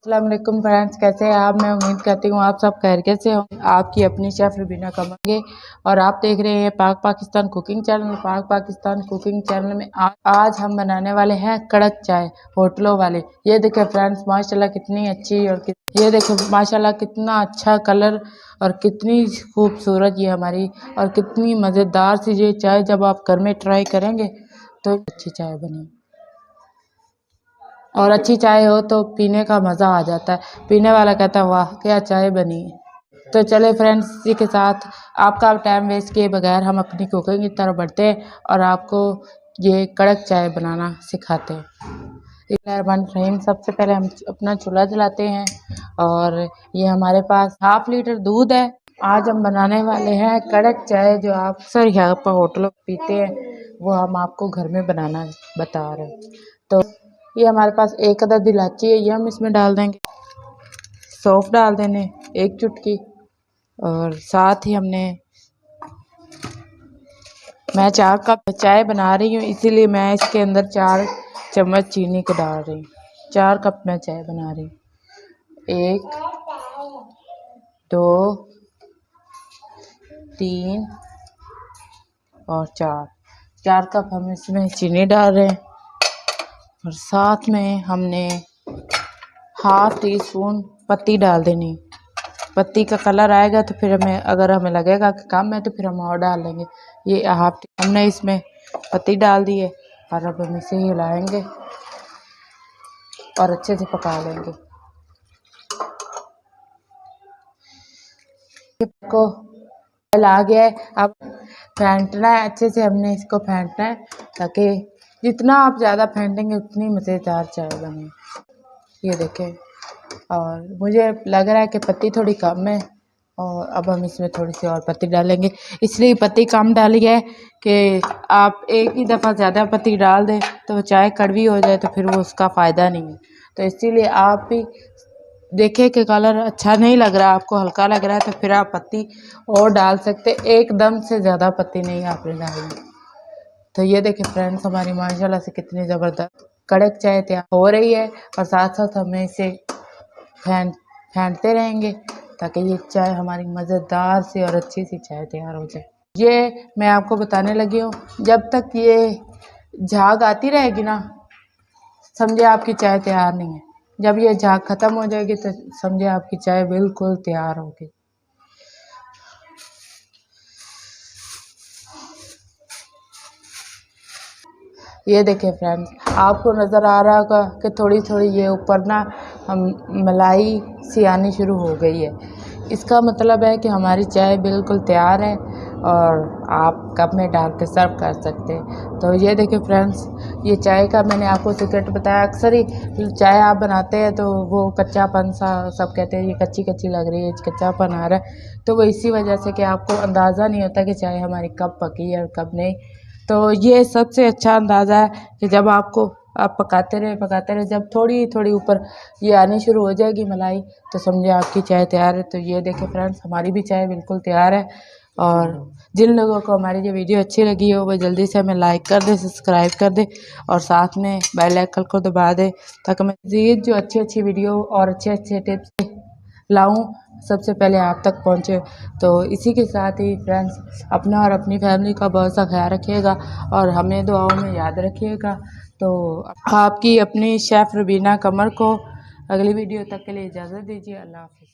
अस्सलाम वालेकुम फ्रेंड्स, कैसे हैं आप। मैं उम्मीद करती हूँ आप सब खैरियत से होंगे। आपकी अपनी शेफ़ रुबीना कमर और आप देख रहे हैं पाक पाकिस्तान कुकिंग चैनल। पाक पाकिस्तान कुकिंग चैनल में आज हम बनाने वाले हैं कड़क चाय होटलों वाले। ये देखें फ्रेंड्स, माशाल्लाह कितनी अच्छी और ये देखें माशाल्लाह कितना अच्छा कलर और कितनी खूबसूरत ये हमारी और कितनी मज़ेदार सी ये चाय। जब आप घर में ट्राई करेंगे तो अच्छी चाय बनी और अच्छी चाय हो तो पीने का मज़ा आ जाता है। पीने वाला कहता है वाह क्या चाय बनी है। तो चले फ्रेंड्स, इसी के साथ आपका टाइम वेस्ट किए बगैर हम अपनी कुकिंग की तरफ बढ़ते हैं और आपको ये कड़क चाय बनाना सिखाते हैं। बिस्मिल्लाहिर्रहमानिर्रहीम। सबसे पहले हम अपना चूल्हा जलाते हैं और ये हमारे पास 1/2 लीटर दूध है। आज हम बनाने वाले हैं कड़क चाय, जो आप अक्सर यहाँ पर होटलों में पीते हैं, वो हम आपको घर में बनाना बता रहे हैं। तो ये हमारे पास 1 अदद इलायची है, ये हम इसमें डाल देंगे। सौंफ डाल देने 1 चुटकी और साथ ही मैं 4 कप चाय बना रही हूँ, इसीलिए मैं इसके अंदर 4 चम्मच चीनी को डाल रही हूँ। 4 कप मैं चाय बना रही हूँ। 1 2 3 और 4 कप हम इसमें चीनी डाल रहे हैं और साथ में हमने 1/2 टीस्पून पत्ती डाल देनी। पत्ती का कलर आएगा तो फिर अगर हमें लगेगा कि कम है तो फिर हम और डाल लेंगे। ये हमने इसमें पत्ती डाल दी है और अब हम इसे हिलाएंगे और अच्छे से पका लेंगे। इसको आ गया है, अब फेंटना है अच्छे से। हमने इसको फेंटना है ताकि जितना आप ज़्यादा फेंटेंगे उतनी मज़ेदार चाय बने। ये देखें, और मुझे लग रहा है कि पत्ती थोड़ी कम है और अब हम इसमें थोड़ी सी और पत्ती डालेंगे। इसलिए पत्ती कम डाली है कि आप एक ही दफ़ा ज़्यादा पत्ती डाल दें तो चाय कड़वी हो जाए तो फिर वो उसका फ़ायदा नहीं है। तो इसीलिए आप भी देखें कि कलर अच्छा नहीं लग रहा, आपको हल्का लग रहा है तो फिर आप पत्ती और डाल सकते। एकदम से ज़्यादा पत्ती नहीं आपने डालनी। तो ये देखें फ्रेंड्स, हमारी माशाल्लाह से कितनी ज़बरदस्त कड़क चाय तैयार हो रही है और साथ साथ हमें इसे फेंटते रहेंगे ताकि ये चाय हमारी मज़ेदार सी और अच्छी सी चाय तैयार हो जाए। ये मैं आपको बताने लगी हूँ, जब तक ये झाग आती रहेगी ना, समझे आपकी चाय तैयार नहीं है। जब ये झाग ख़त्म हो जाएगी तो समझे आपकी चाय बिल्कुल तैयार होगी। ये देखें फ्रेंड्स, आपको नज़र आ रहा होगा कि थोड़ी थोड़ी ये ऊपर ना मलाई सी आनी शुरू हो गई है। इसका मतलब है कि हमारी चाय बिल्कुल तैयार है और आप कप में डाल के सर्व कर सकते हैं। तो ये देखें फ्रेंड्स, ये चाय का मैंने आपको सीक्रेट बताया। अक्सर ही चाय आप बनाते हैं तो वो कच्चापन सा सब कहते हैं, ये कच्ची कच्ची लग रही है, कच्चापन आ रहा है। तो वो इसी वजह से कि आपको अंदाज़ा नहीं होता कि चाय हमारी कब पकी है और कब नहीं। तो ये सबसे अच्छा अंदाज़ा है कि जब आप पकाते रहे, जब थोड़ी थोड़ी ऊपर ये आनी शुरू हो जाएगी मलाई, तो समझे आपकी चाय तैयार है। तो ये देखें फ्रेंड्स, हमारी भी चाय बिल्कुल तैयार है। और जिन लोगों को हमारी ये वीडियो अच्छी लगी हो वो जल्दी से हमें लाइक कर दे, सब्सक्राइब कर दे और साथ में बेल आइकन को दबा दे ताकि मैं मज़ीद जो अच्छी अच्छी वीडियो और अच्छे अच्छे टिप्स लाऊं सबसे पहले आप तक पहुंचे। तो इसी के साथ ही फ्रेंड्स, अपना और अपनी फैमिली का बहुत सा ख्याल रखिएगा और हमें दुआओं में याद रखिएगा। तो आपकी अपनी शेफ़ रुबीना कमर को अगली वीडियो तक के लिए इजाज़त दीजिए। अल्लाह हाफ़िज़।